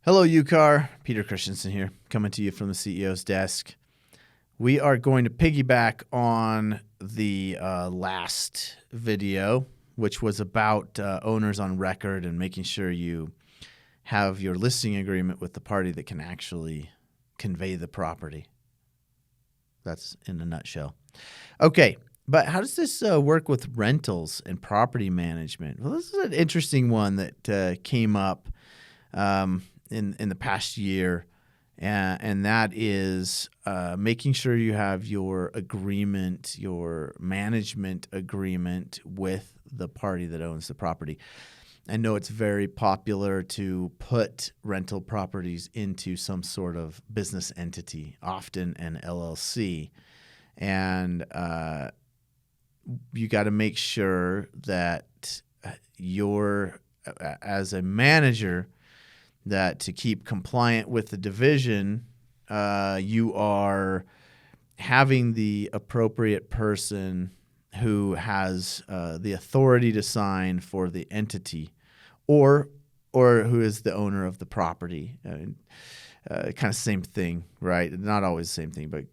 Hello, UCAR. Peter Christensen here, coming to you from the CEO's desk. We are going to piggyback on the last video, which was about owners on record and making sure you have your listing agreement with the party that can actually convey the property. That's in a nutshell. Okay, but how does this work with rentals and property management? Well, this is an interesting one that came up in the past year, and that is making sure you have your agreement, your management agreement with the party that owns the property. I know it's very popular to put rental properties into some sort of business entity, often an LLC, and you got to make sure that you're, as a manager, that to keep compliant with the division, you are having the appropriate person who has the authority to sign for the entity, or who is the owner of the property. Kind of same thing, right? Not always the same thing, but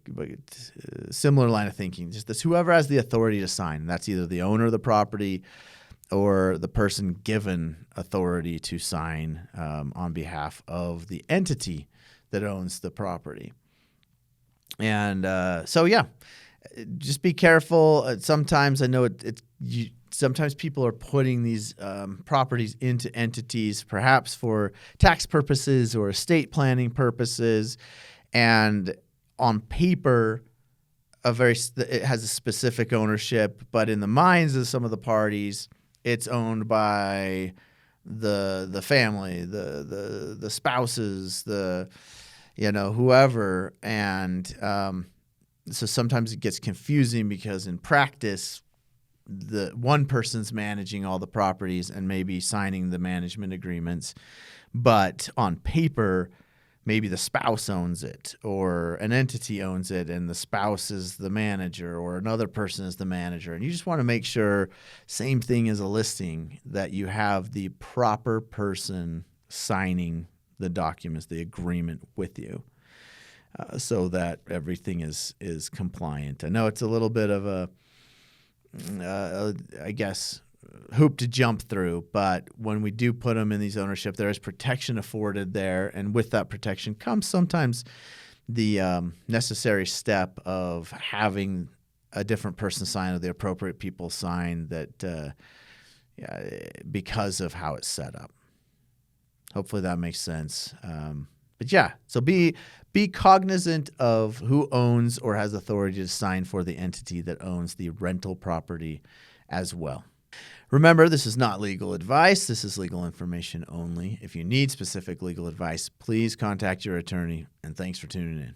similar line of thinking. Just this, whoever has the authority to sign. That's either the owner of the property or the person given authority to sign on behalf of the entity that owns the property. And just be careful. Sometimes I know sometimes people are putting these properties into entities, perhaps for tax purposes or estate planning purposes, and on paper, it has a specific ownership, but in the minds of some of the parties, it's owned by the family, the spouses, whoever, and so sometimes it gets confusing because in practice, the one person's managing all the properties and maybe signing the management agreements, but on paper, maybe the spouse owns it, or an entity owns it, and the spouse is the manager, or another person is the manager. And you just want to make sure, same thing as a listing, that you have the proper person signing the documents, the agreement with you, so that everything is compliant. I know it's a little bit of a hoop to jump through, but when we do put them in these ownership, there is protection afforded there, and with that protection comes sometimes the necessary step of having a different person sign or the appropriate people sign that because of how it's set up. Hopefully that makes sense. So be cognizant of who owns or has authority to sign for the entity that owns the rental property as well. Remember, this is not legal advice. This is legal information only. If you need specific legal advice, please contact your attorney, and thanks for tuning in.